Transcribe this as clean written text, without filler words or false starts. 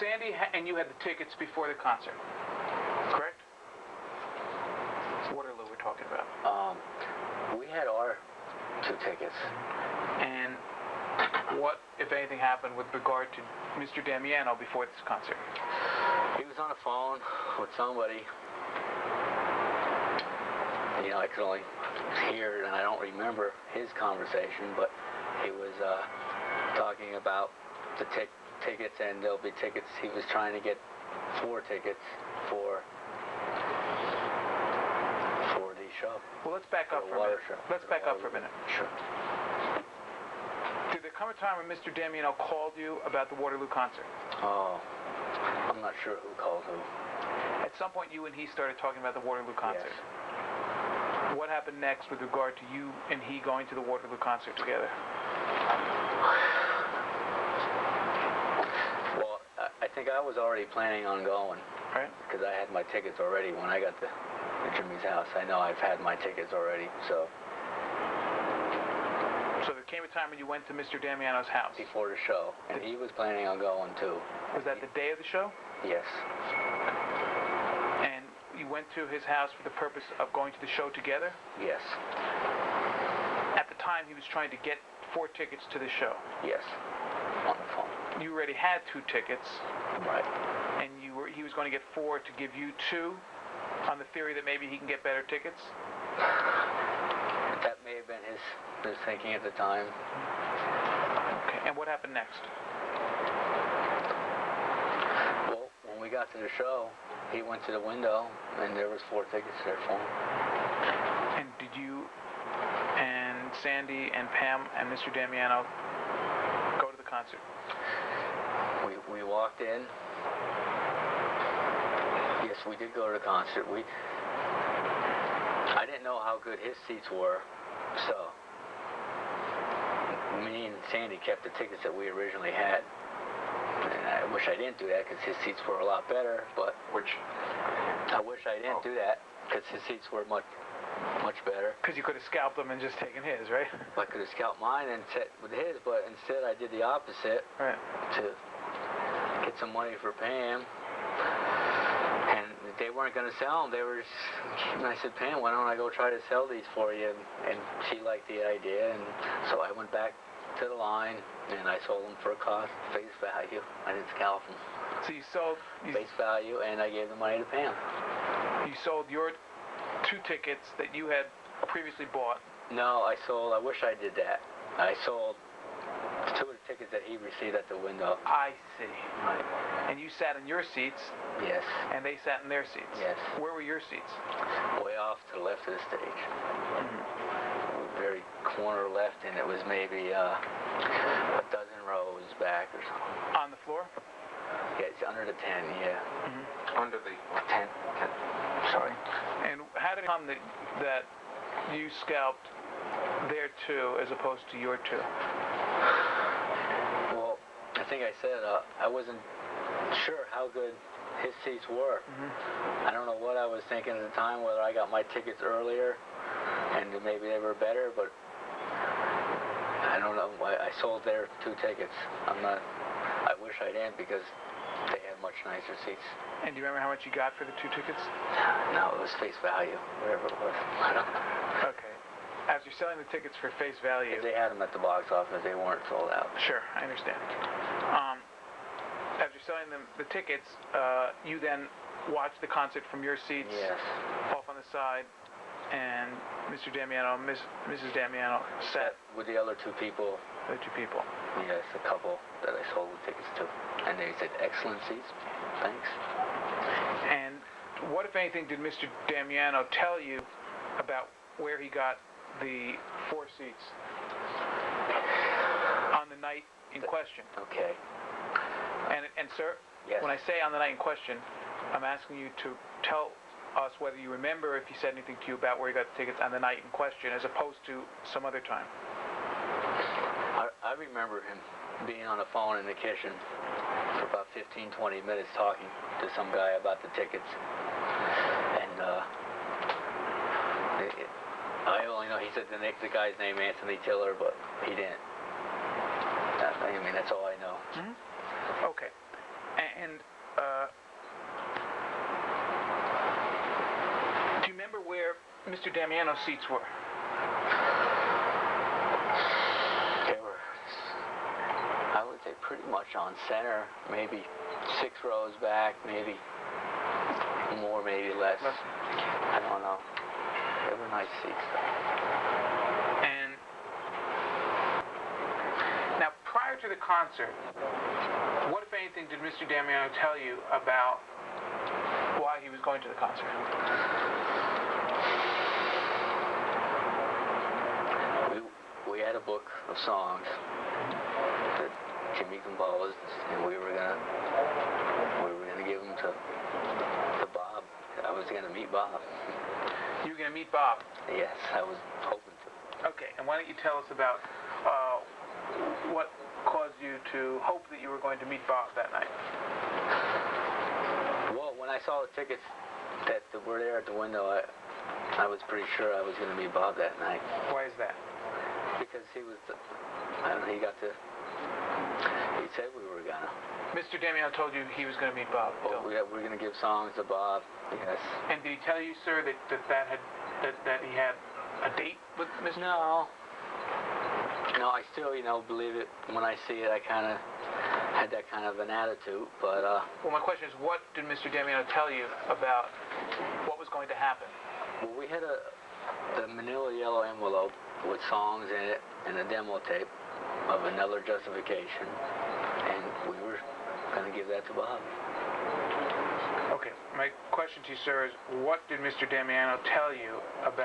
Sandy and you had the tickets before the concert, correct? Waterloo we're talking about. We had our 2 tickets. And what, if anything, happened with regard to Mr. Damiano before this concert? He was on the phone with somebody. You know, I could only hear, and I don't remember his conversation, but he was talking about the tickets, and there'll be tickets. He was trying to get 4 tickets for the show. Well, let's back up for a minute. Let's back up for a minute. Sure. Did there come a time when Mr. Damiano called you about the Waterloo concert? Oh, I'm not sure who called who. At some point, you and he started talking about the Waterloo concert. Yes. What happened next with regard to you and he going to the Waterloo concert together? Well, I think I was already planning on going. Right. Because I had my tickets already when I got to Jimmy's house. I know I've had my tickets already, so. So there came a time when you went to Mr. Damiano's house? Before the show, and he was planning on going too. Was that the day of the show? Yes. And you went to his house for the purpose of going to the show together? Yes. At the time, he was trying to get 4 tickets to the show? Yes. On the phone. You already had 2 tickets. Right. And he was going to get 4 to give you 2 on the theory that maybe he can get better tickets? That may have been his thinking at the time. Okay, and what happened next? Well, when we got to the show, he went to the window, and there was 4 tickets there for him. And did you and Sandy and Pam and Mr. Damiano go to the concert? We walked in. Yes, we did go to the concert. I didn't know how good his seats were, so me and Sandy kept the tickets that we originally had. And I wish I didn't do that because his seats were a lot better, but I wish I didn't do that because his seats were much better. Because you could have scalped them and just taken his, right? I could have scalped mine and sat with his, but instead I did the opposite. Right. To get some money for Pam. And they weren't going to sell them. And I said, Pam, why don't I go try to sell these for you? And she liked the idea, and so I went back to the line, and I sold them for a cost, face value. I didn't scalp them. So you sold... Face value, and I gave the money to Pam. You sold your 2 tickets that you had previously bought? No, I wish I did that. I sold 2 of the tickets that he received at the window. I see. Right. And you sat in your seats? Yes. And they sat in their seats? Yes. Where were your seats? Way off to the left of the stage. Mm-hmm. Very corner left, and it was maybe a dozen rows back or something. On the floor? Yeah, it's under the 10, yeah. Mm-hmm. Under the 10. Sorry. And how did it come that you scalped their 2 as opposed to your 2? Well, I think I said I wasn't sure how good his seats were. Mm-hmm. I don't know what I was thinking at the time, whether I got my tickets earlier and maybe they were better, but I don't know. I sold their 2 tickets. I wish I didn't because they had much nicer seats. And do you remember how much you got for the 2 tickets? No, it was face value, whatever it was. I don't know. Okay. As you're selling the tickets for face value... If they had them at the box office, they weren't sold out. Sure, I understand. As you're selling them the tickets, you then watched the concert from your seats, yes, off on the side, and Mr. Damiano, Mrs. Damiano sat with the other 2 people. The 2 people. Yes, a couple that I sold the tickets to, and they said, "Excellent seats, thanks." And what, if anything, did Mr. Damiano tell you about where he got the 4 seats on the night in question? Okay. And sir, yes. When I say on the night in question, I'm asking you to tell us whether you remember if he said anything to you about where he got the tickets on the night in question as opposed to some other time. I remember him being on the phone in the kitchen for about 15-20 minutes talking to some guy about the tickets. And I only know he said the guy's name Anthony Tiller, but he didn't. I mean, that's all I know. Mm-hmm. Okay. And do you remember where Mr. Damiano's seats were? They were, I would say, pretty much on center, maybe 6 rows back, maybe more, maybe less. I don't know. They were nice seats. And now, prior to the concert, what, if anything, did Mr. Damiano tell you about why he was going to the concert? We had a book of songs that Jimmy composed, and we were gonna give them to Bob. I was gonna meet Bob. You were going to meet Bob? Yes, I was hoping to. Okay, and why don't you tell us about what caused you to hope that you were going to meet Bob that night? Well, when I saw the tickets that were there at the window, I was pretty sure I was going to meet Bob that night. Why is that? Because he was, I don't know, he said we were gonna. Mr. Damiano told you he was going to meet Bob. Well, we're going to give songs to Bob, yes. And did he tell you, sir, that he had a date with Mr. No, I still, believe it. When I see it, I kind of had that kind of an attitude, but... Well, my question is, what did Mr. Damiano tell you about what was going to happen? Well, we had the manila yellow envelope with songs in it and a demo tape of Another Justification, and we were going to give that to Bob. Okay, my question to you, sir, is what did Mr. Damiano tell you about